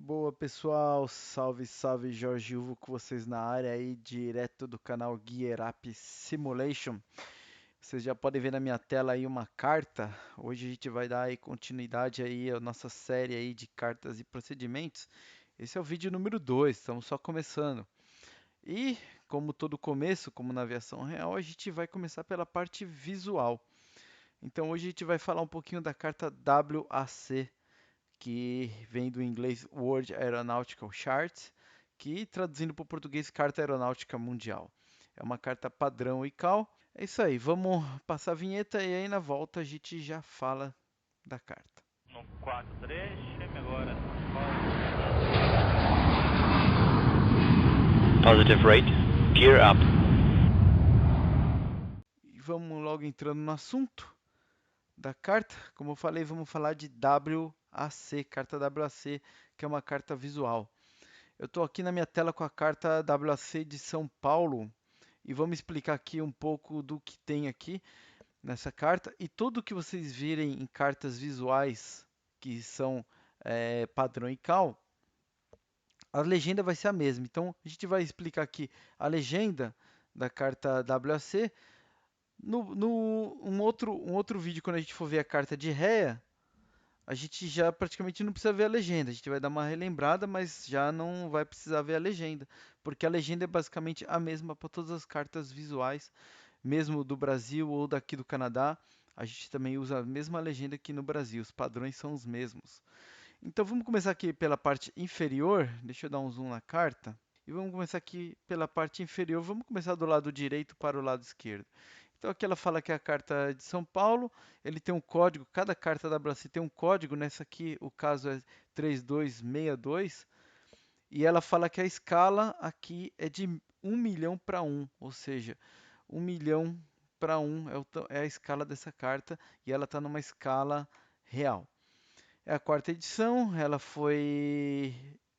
Boa, pessoal. Salve, salve, Jorge Uvo com vocês na área aí, direto do canal Gear Up Simulation. Vocês já podem ver na minha tela aí uma carta. Hoje a gente vai dar aí continuidade aí à nossa série aí de cartas e procedimentos. Esse é o vídeo número 2, estamos só começando. E, como todo começo, como na aviação real, a gente vai começar pela parte visual. Então hoje a gente vai falar um pouquinho da carta WAC, que vem do inglês World Aeronautical Chart, que traduzindo para o português, Carta Aeronáutica Mundial. É uma carta padrão ICAO. É isso aí, vamos passar a vinheta e aí na volta a gente já fala da carta. No 4-3, chame agora. Positive rate, gear up. E vamos logo entrando no assunto da carta. Como eu falei, vamos falar de WAC, carta WAC, que é uma carta visual. Eu estou aqui na minha tela com a carta WAC de São Paulo e vamos explicar aqui um pouco do que tem aqui nessa carta. E tudo que vocês virem em cartas visuais que são padrão ICAO, a legenda vai ser a mesma. Então a gente vai explicar aqui a legenda da carta WAC. Um outro vídeo, quando a gente for ver a carta de réia, a gente já praticamente não precisa ver a legenda. A gente vai dar uma relembrada, mas já não vai precisar ver a legenda, porque a legenda é basicamente a mesma para todas as cartas visuais, mesmo do Brasil ou daqui do Canadá. A gente também usa a mesma legenda aqui no Brasil, os padrões são os mesmos. Então vamos começar aqui pela parte inferior. Deixa eu dar um zoom na carta. E vamos começar aqui pela parte inferior. Vamos começar do lado direito para o lado esquerdo. Então aqui ela fala que é a carta de São Paulo, ele tem um código, cada carta da Brasil tem um código, nessa aqui o caso é 3262, e ela fala que a escala aqui é de 1 milhão para 1, ou seja, 1 milhão para 1 é a escala dessa carta, e ela está numa escala real. É a quarta edição, ela foi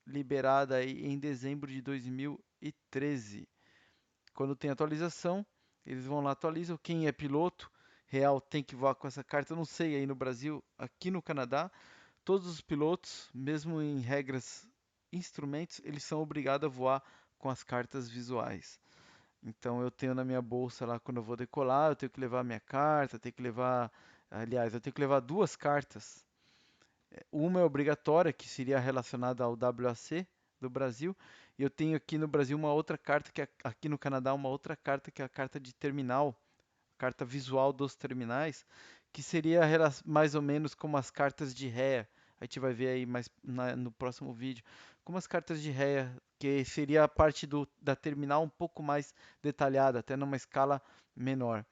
liberada aí em dezembro de 2013. Quando tem atualização, eles vão lá, atualizam. Quem é piloto real tem que voar com essa carta. Eu não sei aí no Brasil, aqui no Canadá, todos os pilotos, mesmo em regras instrumentos, eles são obrigados a voar com as cartas visuais. Então eu tenho na minha bolsa lá quando eu vou decolar, eu tenho que levar a minha carta, tenho que levar, aliás, eu tenho que levar duas cartas. Uma é obrigatória, que seria relacionada ao WAC do Brasil, e eu tenho aqui no Brasil uma outra carta, que é aqui no Canadá uma outra carta, que é a carta de terminal, carta visual dos terminais, que seria mais ou menos como as cartas de réia. A gente vai ver aí mais no próximo vídeo, como as cartas de réia, que seria a parte da terminal um pouco mais detalhada, até numa escala menor.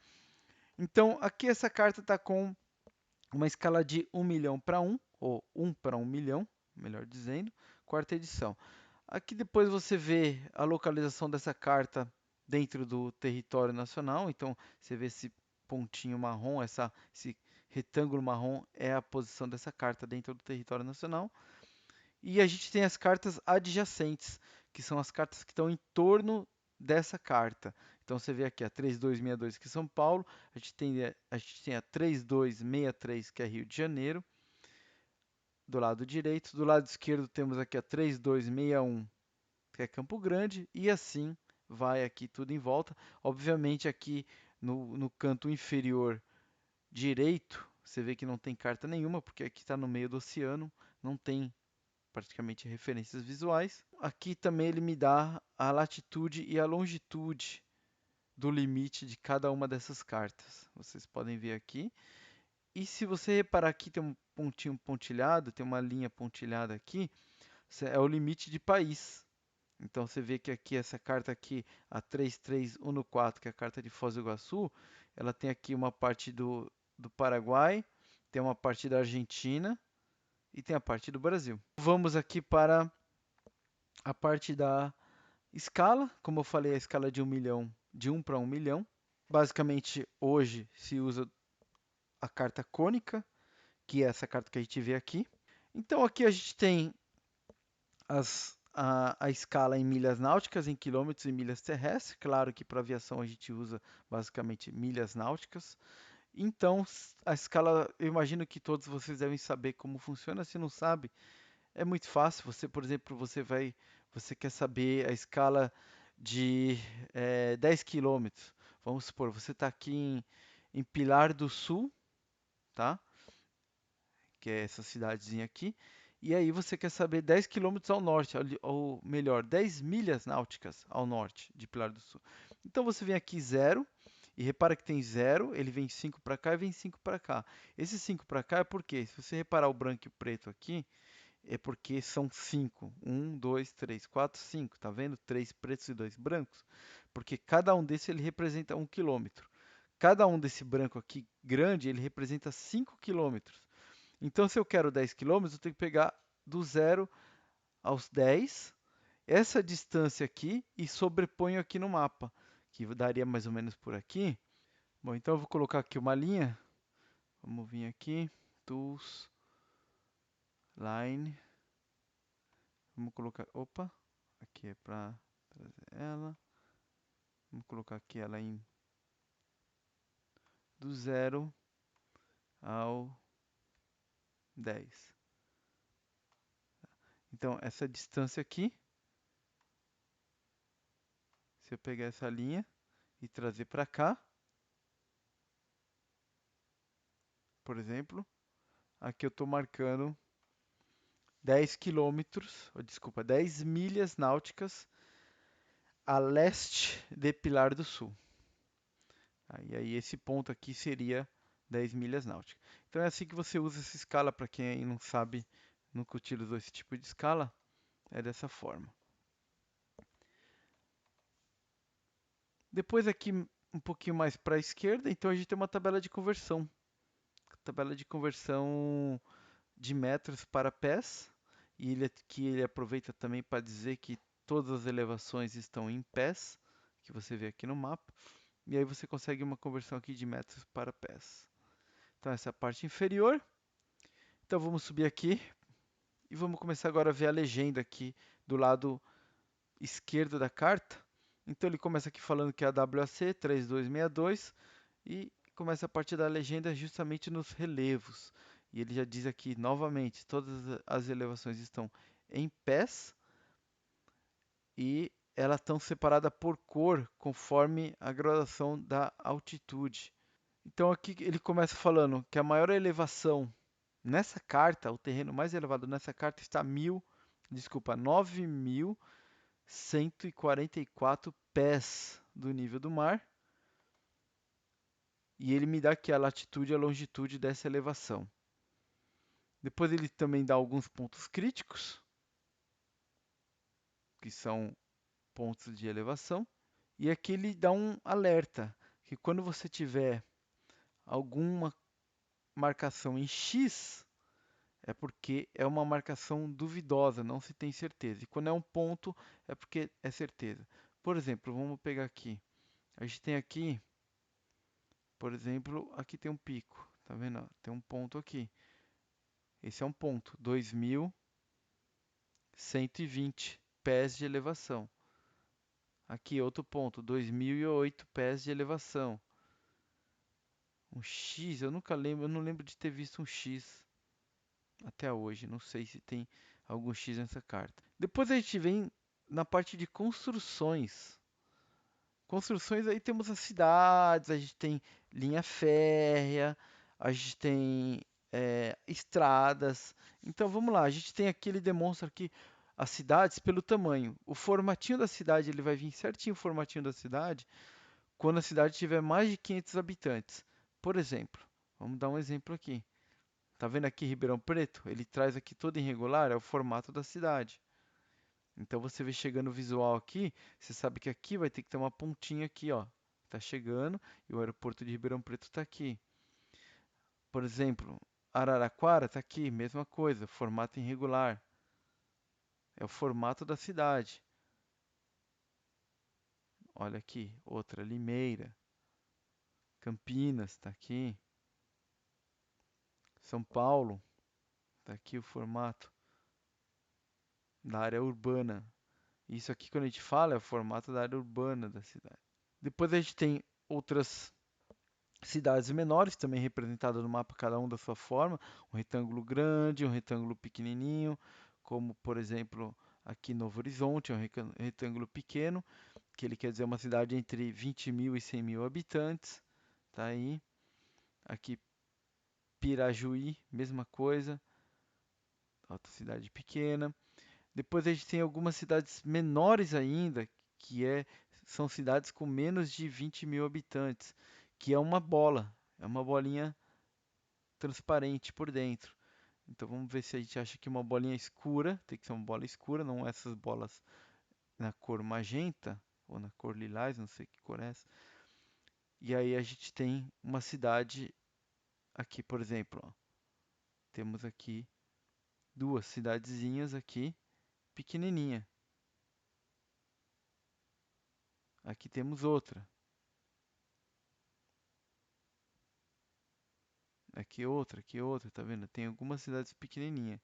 Então, aqui essa carta está com uma escala de 1 milhão para 1, ou 1 para 1 milhão, melhor dizendo, quarta edição. Aqui depois você vê a localização dessa carta dentro do território nacional, então você vê esse pontinho marrom, esse retângulo marrom é a posição dessa carta dentro do território nacional. E a gente tem as cartas adjacentes, que são as cartas que estão em torno dessa carta. Então você vê aqui a 3262, que é São Paulo, a gente tem a 3263, que é Rio de Janeiro, do lado direito. Do lado esquerdo temos aqui a 3261, que é Campo Grande, e assim vai aqui tudo em volta. Obviamente aqui no canto inferior direito, você vê que não tem carta nenhuma, porque aqui está no meio do oceano, não tem praticamente referências visuais. Aqui também ele me dá a latitude e a longitude do limite de cada uma dessas cartas. Vocês podem ver aqui. E se você reparar aqui, tem um pontinho pontilhado, tem uma linha pontilhada aqui, é o limite de país. Então você vê que aqui essa carta aqui, a 3314, que é a carta de Foz do Iguaçu, ela tem aqui uma parte do Paraguai, tem uma parte da Argentina e tem a parte do Brasil. Vamos aqui para a parte da escala. Como eu falei, a escala de 1 milhão, de 1 para 1 milhão. Basicamente, hoje se usa a carta cônica, que é essa carta que a gente vê aqui. Então aqui a gente tem a escala em milhas náuticas, em quilômetros e milhas terrestres. Claro que para aviação a gente usa basicamente milhas náuticas. Então a escala, eu imagino que todos vocês devem saber como funciona. Se não sabe, é muito fácil. Você, por exemplo, você quer saber a escala de 10 quilômetros. Vamos supor, você está aqui em Pilar do Sul, tá? Que é essa cidadezinha aqui. E aí você quer saber 10 quilômetros ao norte, ou melhor, 10 milhas náuticas ao norte de Pilar do Sul. Então você vem aqui zero, e repara que tem zero, ele vem 5 para cá e vem 5 para cá. Esse 5 para cá é porque, se você reparar o branco e o preto aqui, é porque são 5. 1, 2, 3, 4, 5. Tá vendo? 3 pretos e 2 brancos. Porque cada um desses ele representa 1 quilômetro. Cada um desse branco aqui grande, ele representa 5 quilômetros. Então, se eu quero 10 quilômetros, eu tenho que pegar do 0 aos 10, essa distância aqui, e sobreponho aqui no mapa, que daria mais ou menos por aqui. Bom, então eu vou colocar aqui uma linha. Vamos vir aqui, Tools, Line. Vamos colocar, opa, aqui é para trazer ela. Vamos colocar aqui ela em do 0 ao 10. Então, essa distância aqui, se eu pegar essa linha e trazer para cá, por exemplo, aqui eu estou marcando 10 quilômetros, desculpa, 10 milhas náuticas a leste de Pilar do Sul. E aí esse ponto aqui seria 10 milhas náuticas. Então é assim que você usa essa escala. Para quem aí não sabe, nunca utilizou esse tipo de escala, é dessa forma. Depois aqui um pouquinho mais para a esquerda, então a gente tem uma tabela de conversão. Tabela de conversão de metros para pés. E ele aproveita também para dizer que todas as elevações estão em pés, que você vê aqui no mapa. E aí você consegue uma conversão aqui de metros para pés. Então essa é a parte inferior. Então vamos subir aqui e vamos começar agora a ver a legenda aqui do lado esquerdo da carta. Então ele começa aqui falando que é a WAC 3262 e começa a partir da legenda justamente nos relevos. E ele já diz aqui novamente, todas as elevações estão em pés e elas estão separadas por cor conforme a graduação da altitude. Então aqui ele começa falando que a maior elevação nessa carta, o terreno mais elevado nessa carta está 9.144 pés do nível do mar. E ele me dá aqui a latitude e a longitude dessa elevação. Depois ele também dá alguns pontos críticos, que são pontos de elevação. E aqui ele dá um alerta, que quando você tiver alguma marcação em X, é porque é uma marcação duvidosa, não se tem certeza. E quando é um ponto, é porque é certeza. Por exemplo, vamos pegar aqui. A gente tem aqui, por exemplo, aqui tem um pico. Tá vendo? Tem um ponto aqui. Esse é um ponto, 2.120 pés de elevação. Aqui outro ponto, 2.008 pés de elevação. Um X, eu nunca lembro, eu não lembro de ter visto um X até hoje. Não sei se tem algum X nessa carta. Depois a gente vem na parte de construções. Construções aí temos as cidades, a gente tem linha férrea, a gente tem estradas. Então vamos lá, a gente tem aqui, ele demonstra aqui as cidades pelo tamanho. O formatinho da cidade, ele vai vir certinho o formatinho da cidade quando a cidade tiver mais de 500 habitantes. Por exemplo, vamos dar um exemplo aqui. Tá vendo aqui Ribeirão Preto? Ele traz aqui todo irregular, é o formato da cidade. Então você vê chegando o visual aqui, você sabe que aqui vai ter que ter uma pontinha aqui, ó. Tá chegando e o aeroporto de Ribeirão Preto está aqui. Por exemplo, Araraquara está aqui, mesma coisa, formato irregular. É o formato da cidade. Olha aqui, outra, Limeira. Campinas está aqui. São Paulo, está aqui o formato da área urbana. Isso aqui, quando a gente fala, é o formato da área urbana da cidade. Depois a gente tem outras cidades menores, também representadas no mapa, cada um da sua forma. Um retângulo grande, um retângulo pequenininho, como por exemplo aqui Novo Horizonte, é um retângulo pequeno, que ele quer dizer uma cidade entre 20 mil e 100 mil habitantes, tá aí. Aqui Pirajuí, mesma coisa, outra cidade pequena. Depois a gente tem algumas cidades menores ainda, que são cidades com menos de 20 mil habitantes, que é uma bola, é uma bolinha transparente por dentro. Então vamos ver se a gente acha que uma bolinha escura, tem que ser uma bola escura, não essas bolas na cor magenta ou na cor lilás, não sei que cor é essa. E aí a gente tem uma cidade aqui, por exemplo, ó. Temos aqui duas cidadezinhas aqui, pequenininha. Aqui temos outra. Aqui outra, tá vendo? Tem algumas cidades pequenininhas.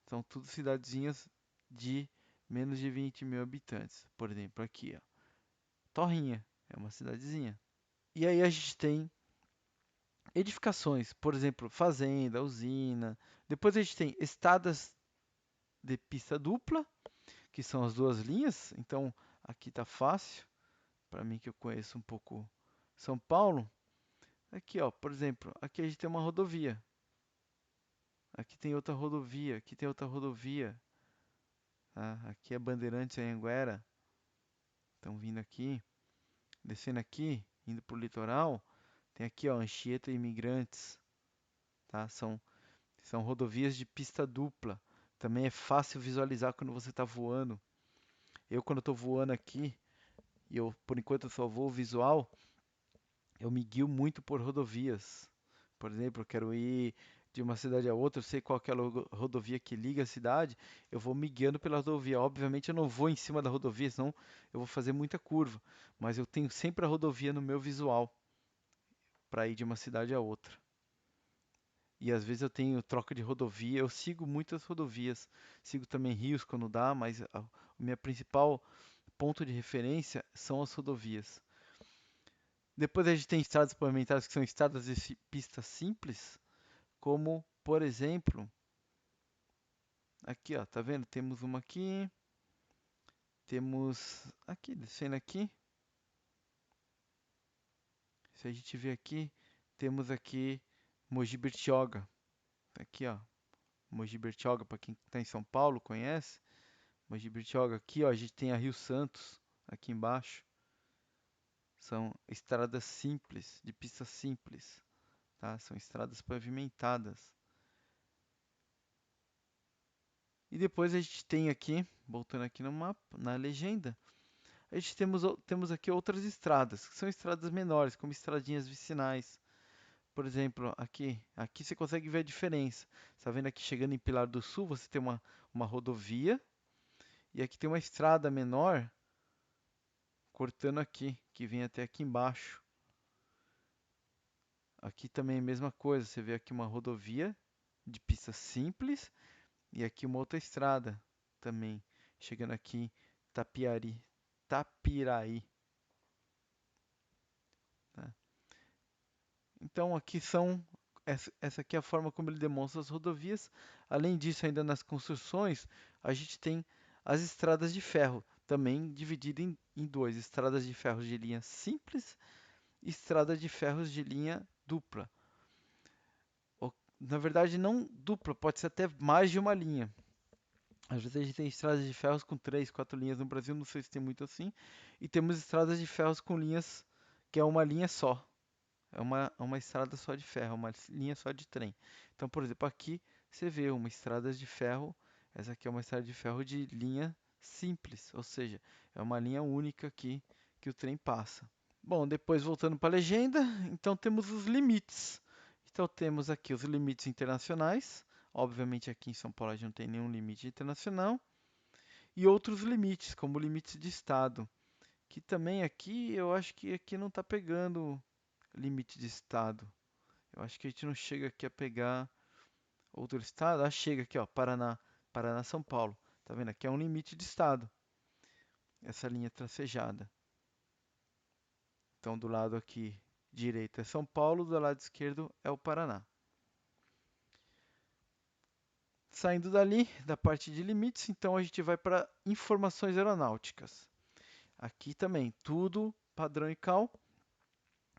São tudo cidadezinhas de menos de 20 mil habitantes. Por exemplo, aqui, ó. Torrinha, é uma cidadezinha. E aí a gente tem edificações, por exemplo, fazenda, usina. Depois a gente tem estradas de pista dupla, que são as duas linhas. Então, aqui tá fácil, para mim que eu conheço um pouco São Paulo. Aqui, ó, por exemplo, aqui a gente tem uma rodovia. Aqui tem outra rodovia, aqui tem outra rodovia. Tá? Aqui é Bandeirantes Anhanguera. Estão vindo aqui, descendo aqui, indo para o litoral. Tem aqui, ó, Anchieta e Imigrantes. Tá? São rodovias de pista dupla. Também é fácil visualizar quando você está voando. Eu, quando estou voando aqui, e eu, por enquanto, eu só voo visual, eu me guio muito por rodovias. Por exemplo, eu quero ir de uma cidade a outra, eu sei qual que é a rodovia que liga a cidade, eu vou me guiando pela rodovia. Obviamente, eu não vou em cima da rodovia, senão eu vou fazer muita curva. Mas eu tenho sempre a rodovia no meu visual para ir de uma cidade a outra. E às vezes eu tenho troca de rodovia, eu sigo muitas rodovias, sigo também rios quando dá, mas o meu principal ponto de referência são as rodovias. Depois a gente tem estradas pavimentadas que são estradas de pista simples, como por exemplo, aqui ó, tá vendo? Temos uma aqui, temos aqui, descendo aqui, se a gente ver aqui, temos aqui Mogi Bertioga, aqui ó, Mogi Bertioga, para quem está em São Paulo conhece, Mogi Bertioga aqui ó, a gente tem a Rio Santos aqui embaixo, são estradas simples, de pista simples, tá? São estradas pavimentadas. E depois a gente tem aqui, voltando aqui no mapa, na legenda, a gente temos aqui outras estradas, que são estradas menores, como estradinhas vicinais. Por exemplo, aqui você consegue ver a diferença. Está vendo aqui chegando em Pilar do Sul, você tem uma rodovia, e aqui tem uma estrada menor cortando aqui, que vem até aqui embaixo. Aqui também é a mesma coisa, você vê aqui uma rodovia de pista simples e aqui uma outra estrada também, chegando aqui em Tapiraí. Tá? Então aqui essa aqui é a forma como ele demonstra as rodovias. Além disso, ainda nas construções, a gente tem as estradas de ferro, também divididas em dois, estradas de ferro de linha simples e estradas de ferros de linha dupla. Na verdade, não dupla, pode ser até mais de uma linha. Às vezes a gente tem estradas de ferros com 3, 4 linhas no Brasil, não sei se tem muito assim. E temos estradas de ferros com linhas que é uma linha só. É uma estrada só de ferro, uma linha só de trem. Então, por exemplo, aqui você vê uma estrada de ferro. Essa aqui é uma estrada de ferro de linha simples, ou seja, é uma linha única aqui que o trem passa. Bom, depois voltando para a legenda, então temos os limites. Então temos aqui os limites internacionais. Obviamente aqui em São Paulo a gente não tem nenhum limite internacional. E outros limites, como limites de estado. Que também aqui eu acho que aqui não está pegando limite de estado. Eu acho que a gente não chega aqui a pegar outro estado. Ah, chega aqui, ó, Paraná, Paraná, São Paulo. Tá vendo? Aqui é um limite de estado. Essa linha tracejada. Então, do lado aqui direito é São Paulo, do lado esquerdo é o Paraná. Saindo dali, da parte de limites, então a gente vai para informações aeronáuticas. Aqui também, tudo padrão ICAO.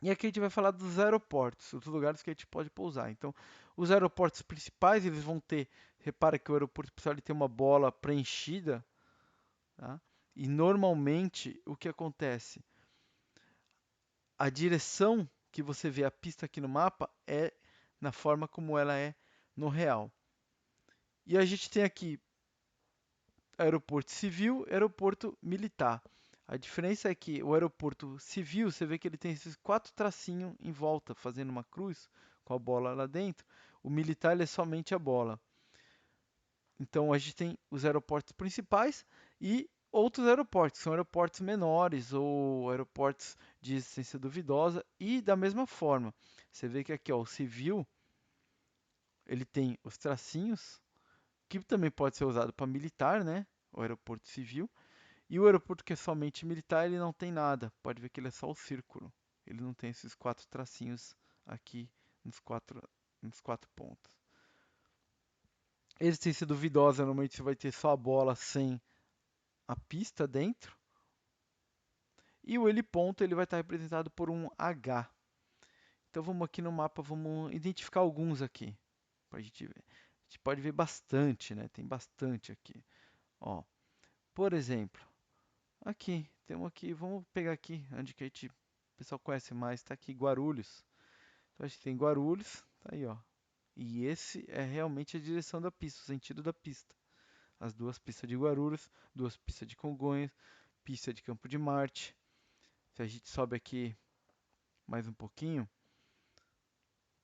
E aqui a gente vai falar dos aeroportos, os lugares que a gente pode pousar. Então, os aeroportos principais, eles vão ter, repara que o aeroporto principal ele tem uma bola preenchida, tá? E normalmente, o que acontece? A direção que você vê a pista aqui no mapa é na forma como ela é no real. E a gente tem aqui aeroporto civil e aeroporto militar. A diferença é que o aeroporto civil, você vê que ele tem esses 4 tracinhos em volta, fazendo uma cruz com a bola lá dentro. O militar ele é somente a bola. Então a gente tem os aeroportos principais e outros aeroportos, que são aeroportos menores ou aeroportos de existência duvidosa. E da mesma forma, você vê que aqui ó, o civil ele tem os tracinhos, que também pode ser usado para militar, né? O aeroporto civil. E o aeroporto que é somente militar, ele não tem nada. Pode ver que ele é só o círculo. Ele não tem esses 4 tracinhos aqui nos quatro pontos. Existência duvidosa, normalmente você vai ter só a bola sem a pista dentro. E o heliponto ele vai estar representado por um H. Então vamos aqui no mapa, vamos identificar alguns aqui. Pra gente ver. A gente pode ver bastante, né? Tem bastante aqui. Ó, por exemplo, aqui, tem um aqui, vamos pegar aqui, onde que o pessoal conhece mais, tá aqui Guarulhos. Então a gente tem Guarulhos, tá aí ó. E esse é realmente a direção da pista, o sentido da pista. As duas pistas de Guarulhos, duas pistas de Congonhas, pista de Campo de Marte. Se a gente sobe aqui mais um pouquinho,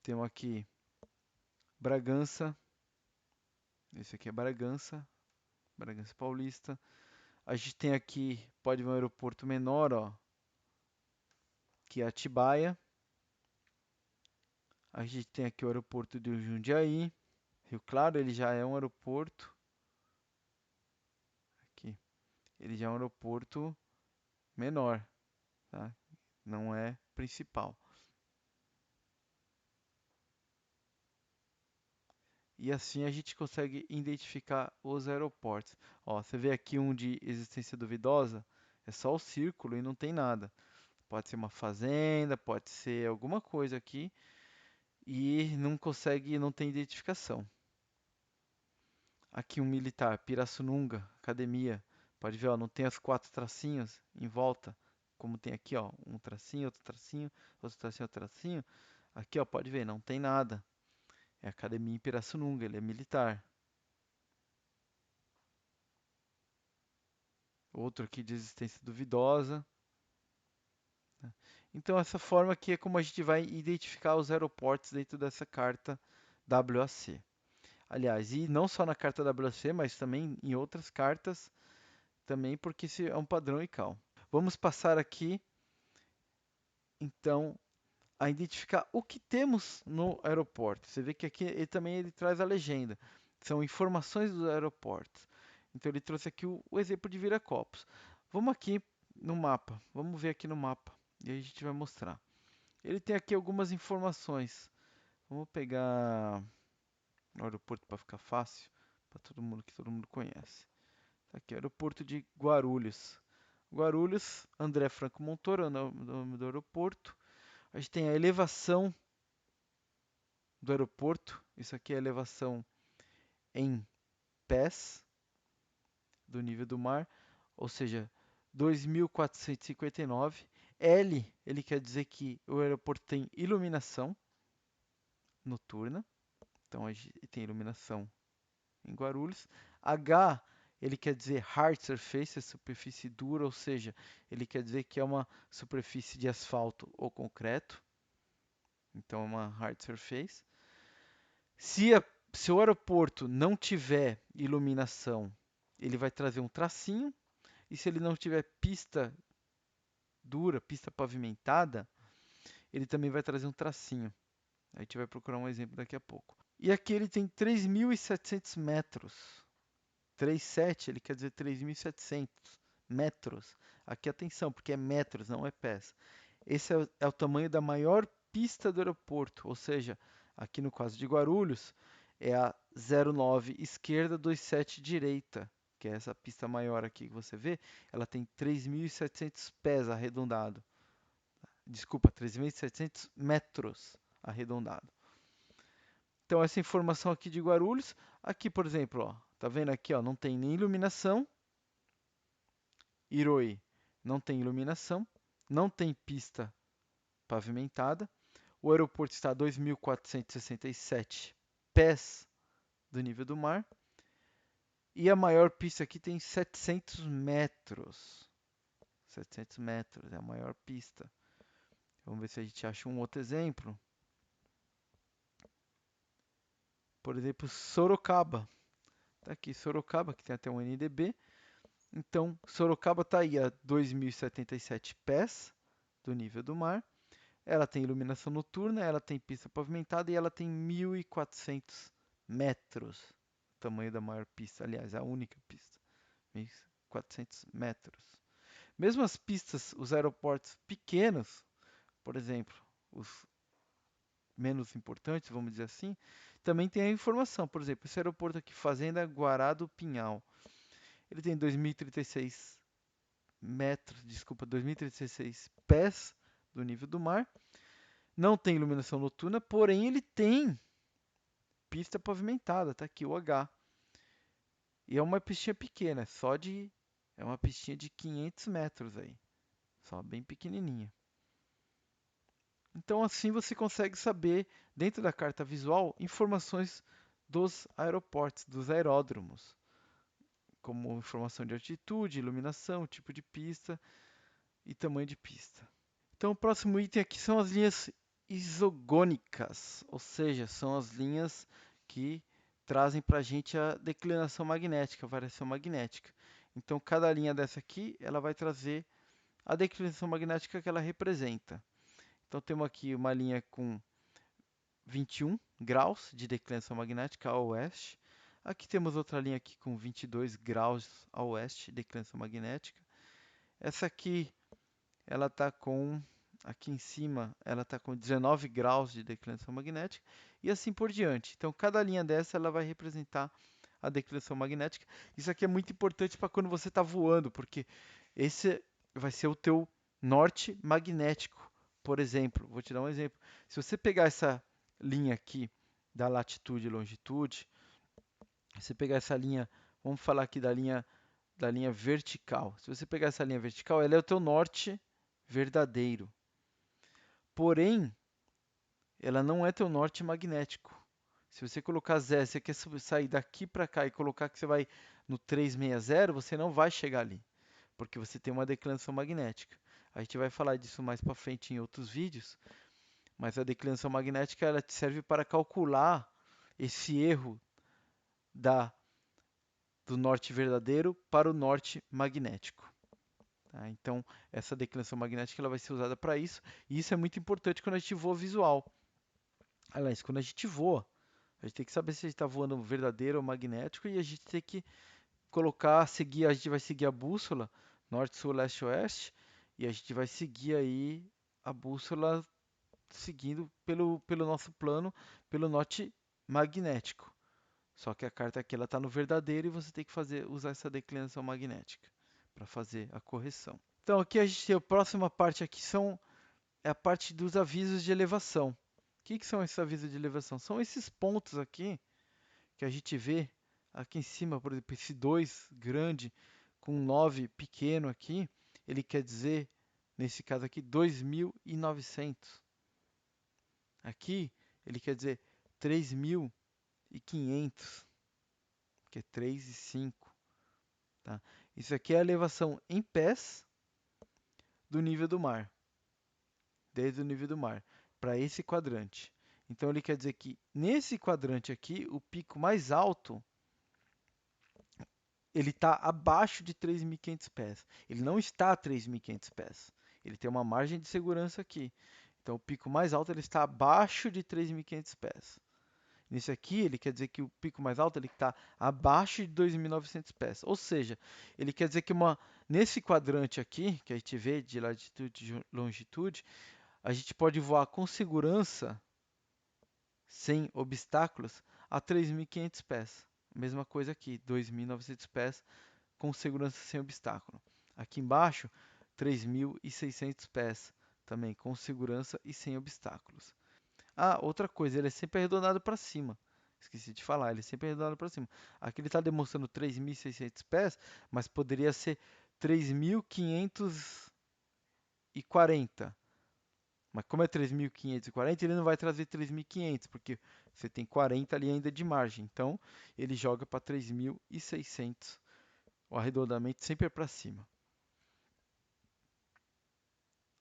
temos aqui Bragança. Esse aqui é Bragança, Bragança Paulista. A gente tem aqui, pode ver um aeroporto menor, ó, que é Atibaia. A gente tem aqui o aeroporto de Jundiaí. Rio Claro, ele já é um aeroporto. Aqui. Ele já é um aeroporto menor, tá? Não é principal. E assim a gente consegue identificar os aeroportos. Ó, você vê aqui um de existência duvidosa, é só o círculo e não tem nada. Pode ser uma fazenda, pode ser alguma coisa aqui e não consegue, não tem identificação. Aqui um militar, Pirassununga, academia. Pode ver, ó, não tem os 4 tracinhos em volta, como tem aqui, ó, um tracinho, outro tracinho, outro tracinho, outro tracinho. Aqui, ó, pode ver, não tem nada. É academia em Pirassununga, ele é militar. Outro aqui de existência duvidosa. Então, essa forma aqui é como a gente vai identificar os aeroportos dentro dessa carta WAC. Aliás, e não só na carta WAC, mas também em outras cartas, também porque esse é um padrão ICAO. Vamos passar aqui, então, a identificar o que temos no aeroporto. Você vê que aqui ele também ele traz a legenda. São informações dos aeroportos. Então, ele trouxe aqui o exemplo de Viracopos. Vamos aqui no mapa. Vamos ver aqui no mapa. E aí a gente vai mostrar. Ele tem aqui algumas informações. Vamos pegar o aeroporto para ficar fácil, para todo mundo que todo mundo conhece. Tá aqui, aeroporto de Guarulhos. Guarulhos, André Franco Montoro é o nome do aeroporto. A gente tem a elevação do aeroporto. Isso aqui é a elevação em pés do nível do mar, ou seja, 2.459. L, ele quer dizer que o aeroporto tem iluminação noturna. Então a gente tem iluminação em Guarulhos. H, ele quer dizer hard surface, é superfície dura, ou seja, ele quer dizer que é uma superfície de asfalto ou concreto. Então é uma hard surface. Se o aeroporto não tiver iluminação, ele vai trazer um tracinho. E se ele não tiver pista dura, pista pavimentada, ele também vai trazer um tracinho. A gente vai procurar um exemplo daqui a pouco. E aqui ele tem 3.700 metros. 3,7 ele quer dizer 3.700 metros. Aqui atenção, porque é metros, não é pés. Esse é o tamanho da maior pista do aeroporto, ou seja, aqui no caso de Guarulhos, é a 09 esquerda, 27 direita, que é essa pista maior aqui que você vê, ela tem 3.700 pés arredondado. Desculpa, 3.700 metros arredondado. Então essa informação aqui de Guarulhos, aqui por exemplo, ó, tá vendo aqui, ó, não tem nem iluminação. Iroí não tem iluminação, não tem pista pavimentada. O aeroporto está a 2.467 pés do nível do mar. E a maior pista aqui tem 700 metros. 700 metros é a maior pista. Vamos ver se a gente acha um outro exemplo. Por exemplo, Sorocaba. Está aqui Sorocaba, que tem até um NDB. Então, Sorocaba está aí a 2.077 pés do nível do mar. Ela tem iluminação noturna, ela tem pista pavimentada e ela tem 1.400 metros. O tamanho da maior pista, aliás, a única pista. 1.400 metros. Mesmo as pistas, os aeroportos pequenos, por exemplo, os menos importantes, vamos dizer assim, também tem a informação. Por exemplo, esse aeroporto aqui, Fazenda Guará do Pinhal, ele tem 2.036 metros, desculpa, 2.036 pés do nível do mar. Não tem iluminação noturna, porém ele tem pista pavimentada, tá aqui o H. E é uma pistinha pequena, é uma pistinha de 500 metros aí, só bem pequenininha. Então assim você consegue saber, dentro da carta visual, informações dos aeroportos, dos aeródromos, como informação de altitude, iluminação, tipo de pista e tamanho de pista. Então o próximo item aqui são as linhas isogônicas, ou seja, são as linhas que trazem para a gente a declinação magnética, a variação magnética. Então cada linha dessa aqui, ela vai trazer a declinação magnética que ela representa. Então temos aqui uma linha com 21 graus de declinação magnética a oeste. Aqui temos outra linha aqui com 22 graus a oeste, declinação magnética. Essa aqui, ela está com, aqui em cima, ela está com 19 graus de declinação magnética e assim por diante. Então, cada linha dessa, ela vai representar a declinação magnética. Isso aqui é muito importante para quando você está voando, porque esse vai ser o teu norte magnético. Por exemplo, vou te dar um exemplo. Se você pegar essa linha aqui da latitude e longitude, você pegar essa linha, vamos falar aqui da linha vertical. Se você pegar essa linha vertical, ela é o teu norte verdadeiro. Porém, ela não é teu norte magnético. Se você colocar 0, você quer sair daqui para cá e colocar que você vai no 360, você não vai chegar ali, porque você tem uma declinação magnética. A gente vai falar disso mais para frente em outros vídeos, mas a declinação magnética ela te serve para calcular esse erro do norte verdadeiro para o norte magnético. Tá? Então, essa declinação magnética ela vai ser usada para isso, e isso é muito importante quando a gente voa visual. Aliás, quando a gente voa, a gente tem que saber se a gente está voando verdadeiro ou magnético, e a gente tem que colocar, a gente vai seguir a bússola, norte, sul, leste, oeste, e a gente vai seguir aí a bússola seguindo pelo nosso plano, pelo norte magnético. Só que a carta aqui ela está no verdadeiro e você tem que usar essa declinação magnética para fazer a correção. Então aqui a gente tem a próxima parte aqui é a parte dos avisos de elevação. O que são esses avisos de elevação? São esses pontos aqui que a gente vê aqui em cima, por exemplo, esse 2 grande com 9 pequeno aqui, ele quer dizer, nesse caso aqui, 2.900. Aqui ele quer dizer 3.500, que é 3 e 5. Tá? Isso aqui é a elevação em pés do nível do mar, desde o nível do mar, para esse quadrante. Então ele quer dizer que nesse quadrante aqui, o pico mais alto, ele está abaixo de 3.500 pés. Ele não está a 3.500 pés. Ele tem uma margem de segurança aqui. Então o pico mais alto ele está abaixo de 3.500 pés. Nesse aqui, ele quer dizer que o pico mais alto ele está abaixo de 2.900 pés. Ou seja, ele quer dizer que nesse quadrante aqui, que a gente vê de latitude e longitude, a gente pode voar com segurança, sem obstáculos, a 3.500 pés. Mesma coisa aqui, 2.900 pés com segurança sem obstáculo. Aqui embaixo, 3.600 pés também com segurança e sem obstáculos. Ah, outra coisa, ele é sempre arredondado para cima. Esqueci de falar, ele é sempre arredondado para cima. Aqui ele está demonstrando 3.600 pés, mas poderia ser 3.540. Mas como é 3.540, ele não vai trazer 3.500, porque você tem 40 ali ainda de margem. Então, ele joga para 3.600. O arredondamento sempre é para cima.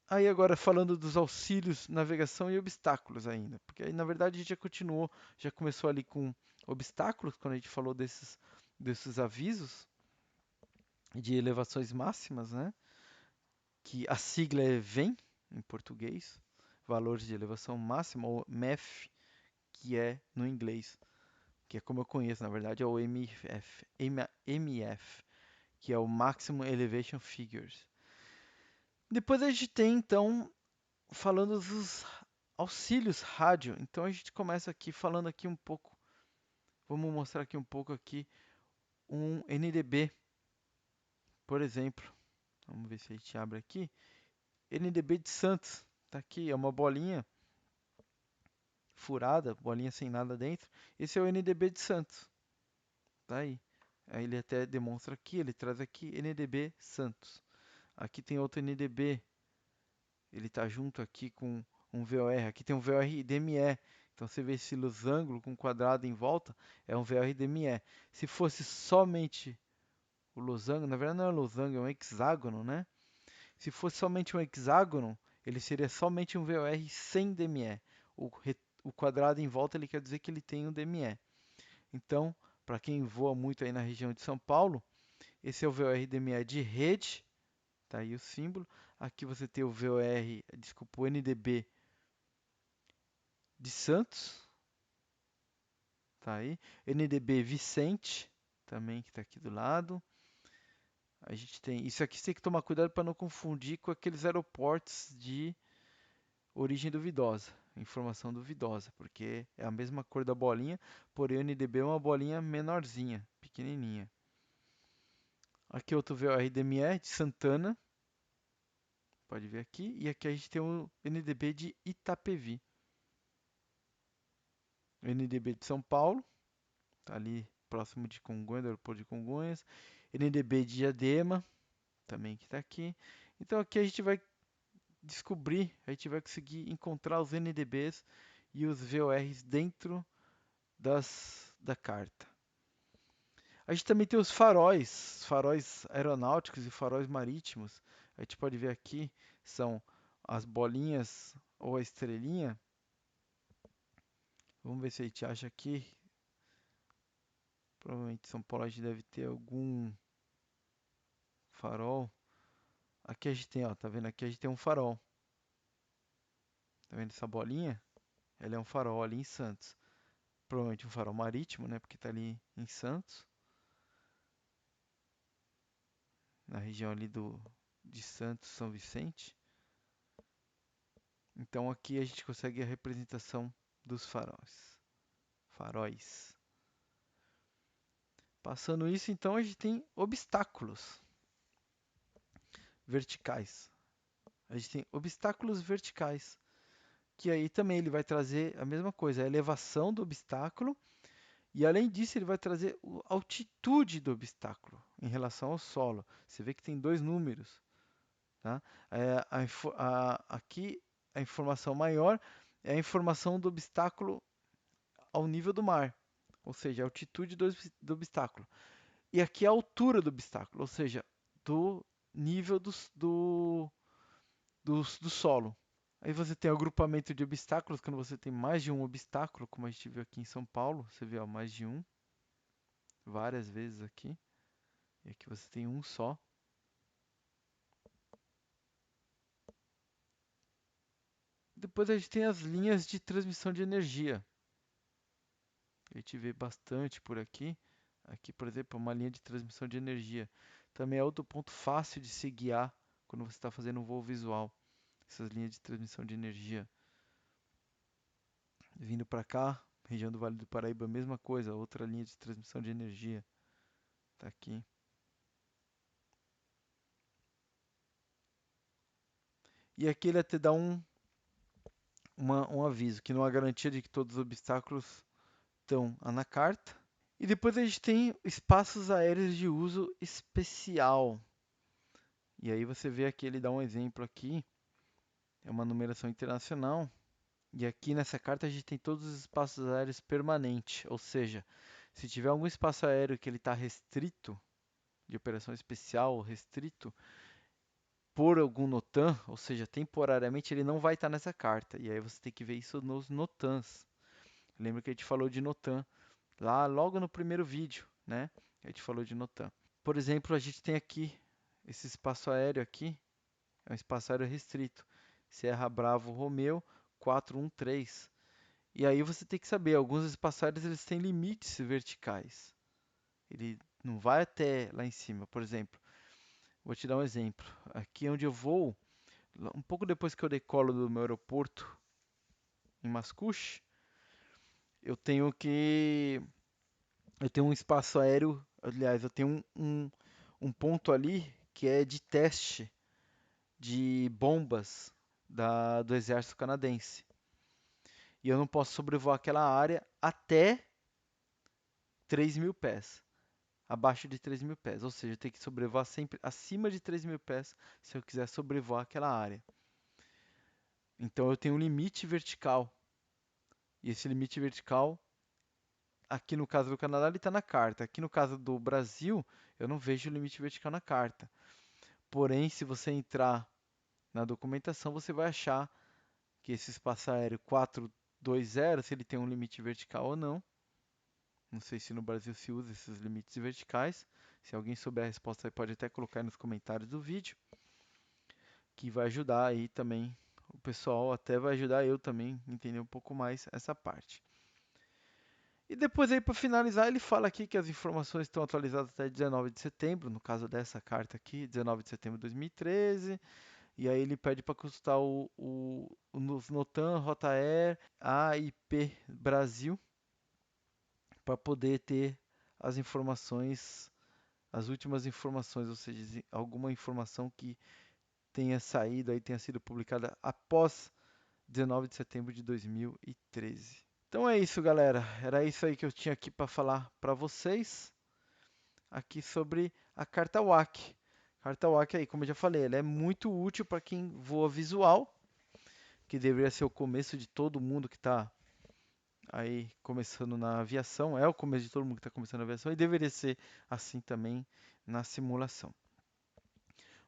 Aí agora falando dos auxílios, navegação e obstáculos ainda. Porque aí, na verdade, a gente já continuou, já começou ali com obstáculos, quando a gente falou desses avisos de elevações máximas, né? Que a sigla é VEM, em português, valores de elevação máxima, ou MEF, que é no inglês, que é como eu conheço, na verdade, é o MF, que é o Maximum Elevation Figures. Depois a gente tem, então, falando dos auxílios rádio. Então a gente começa aqui falando aqui um pouco, vamos mostrar aqui um pouco aqui um NDB, por exemplo. Vamos ver se a gente abre aqui. NDB de Santos, tá aqui, é uma bolinha furada, bolinha sem nada dentro. Esse é o NDB de Santos. Tá aí. Aí ele até demonstra aqui, ele traz aqui NDB Santos. Aqui tem outro NDB. Ele está junto aqui com um VOR. Aqui tem um VOR DME. Então você vê esse losango com quadrado em volta, é um VOR DME. Se fosse somente o losango, na verdade não é um losango, é um hexágono, né? Se fosse somente um hexágono, ele seria somente um VOR sem DME. O quadrado em volta ele quer dizer que ele tem um DME. Então, para quem voa muito aí na região de São Paulo, esse é o VOR DME de rede, tá aí o símbolo. Aqui você tem o VOR, desculpa, o NDB de Santos, tá aí. NDB Vicente, também que está aqui do lado. A gente tem isso aqui, você tem que tomar cuidado para não confundir com aqueles aeroportos de origem duvidosa, informação duvidosa, porque é a mesma cor da bolinha, porém o NDB é uma bolinha menorzinha, pequenininha. Aqui outro VOR-DME de Santana, pode ver aqui, e aqui a gente tem o NDB de Itapevi. O NDB de São Paulo, tá ali próximo de Congonhas, do aeroporto de Congonhas. NDB de Diadema, também que está aqui. Então aqui a gente vai descobrir, a gente vai conseguir encontrar os NDBs e os VORs dentro da carta. A gente também tem os faróis aeronáuticos e faróis marítimos. A gente pode ver aqui, são as bolinhas ou a estrelinha. Vamos ver se a gente acha aqui. Provavelmente São Paulo a gente deve ter algum farol. Aqui a gente tem, ó, tá vendo? Aqui a gente tem um farol. Tá vendo essa bolinha? Ela é um farol ali em Santos. Provavelmente um farol marítimo, né? Porque tá ali em Santos. Na região ali de Santos, São Vicente. Então aqui a gente consegue a representação dos faróis. Faróis. Passando isso, então a gente tem obstáculos verticais. A gente tem obstáculos verticais, que aí também ele vai trazer a mesma coisa, a elevação do obstáculo, e além disso ele vai trazer a altitude do obstáculo em relação ao solo. Você vê que tem dois números. Tá? Aqui a informação maior é a informação do obstáculo ao nível do mar, ou seja, a altitude do obstáculo. E aqui a altura do obstáculo, ou seja, do nível do solo. Aí você tem o agrupamento de obstáculos, quando você tem mais de um obstáculo, como a gente viu aqui em São Paulo, você vê ó, mais de um, várias vezes aqui. E aqui você tem um só. Depois a gente tem as linhas de transmissão de energia. A gente vê bastante por aqui. Aqui, por exemplo, uma linha de transmissão de energia. Também é outro ponto fácil de se guiar quando você está fazendo um voo visual. Essas linhas de transmissão de energia. Vindo para cá, Região do Vale do Paraíba, mesma coisa, outra linha de transmissão de energia. Tá aqui. E aqui ele até dá um aviso, que não há garantia de que todos os obstáculos estão na carta. E depois a gente tem espaços aéreos de uso especial. E aí você vê aqui, ele dá um exemplo aqui, é uma numeração internacional. E aqui nessa carta a gente tem todos os espaços aéreos permanentes, ou seja, se tiver algum espaço aéreo que ele está restrito, de operação especial, restrito, por algum NOTAM, ou seja, temporariamente ele não vai estar nessa carta. E aí você tem que ver isso nos NOTAMs. Lembra que a gente falou de NOTAM lá logo no primeiro vídeo, né? A gente falou de NOTAM. Por exemplo, a gente tem aqui esse espaço aéreo aqui, é um espaço aéreo restrito. Serra Bravo Romeo 413. E aí você tem que saber, alguns espaços aéreos eles têm limites verticais. Ele não vai até lá em cima. Por exemplo, vou te dar um exemplo. Aqui onde eu vou, um pouco depois que eu decolo do meu aeroporto em Mascouche, eu tenho um espaço aéreo, aliás, eu tenho um ponto ali que é de teste de bombas do exército canadense. E eu não posso sobrevoar aquela área até 3.000 pés. Abaixo de 3.000 pés. Ou seja, eu tenho que sobrevoar sempre acima de 3.000 pés se eu quiser sobrevoar aquela área. Então eu tenho um limite vertical. E esse limite vertical, aqui no caso do Canadá, ele está na carta. Aqui no caso do Brasil, eu não vejo o limite vertical na carta. Porém, se você entrar na documentação, você vai achar que esse espaço aéreo 420, se ele tem um limite vertical ou não. Não sei se no Brasil se usa esses limites verticais. Se alguém souber a resposta, pode até colocar aí nos comentários do vídeo, que vai ajudar aí também o pessoal, até vai ajudar eu também a entender um pouco mais essa parte. E depois aí para finalizar, ele fala aqui que as informações estão atualizadas até 19 de setembro, no caso dessa carta aqui, 19 de setembro de 2013. E aí ele pede para consultar nos NOTAM, Rotaer, AIP Brasil, para poder ter as informações, as últimas informações, ou seja, alguma informação que tenha saído aí, tenha sido publicada após 19 de setembro de 2013. Então é isso, galera. Era isso aí que eu tinha aqui para falar para vocês aqui sobre a carta WAC. A carta WAC aí, como eu já falei, ela é muito útil para quem voa visual, que deveria ser o começo de todo mundo que está aí começando na aviação, é o começo de todo mundo que está começando na aviação e deveria ser assim também na simulação.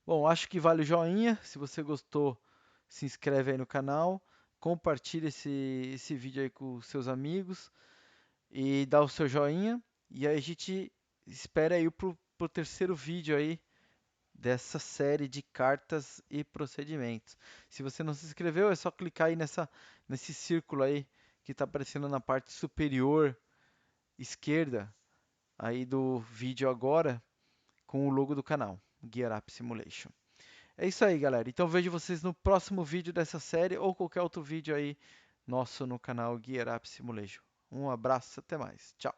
Bom, acho que vale o joinha. Se você gostou, se inscreve aí no canal, compartilha esse vídeo aí com seus amigos e dá o seu joinha. E aí a gente espera aí pro terceiro vídeo aí dessa série de cartas e procedimentos. Se você não se inscreveu, é só clicar aí nesse círculo aí que está aparecendo na parte superior esquerda aí do vídeo agora com o logo do canal, Gear Up Simulation. É isso aí, galera. Então vejo vocês no próximo vídeo dessa série ou qualquer outro vídeo aí nosso no canal Gear Up Simulation. Um abraço, até mais. Tchau.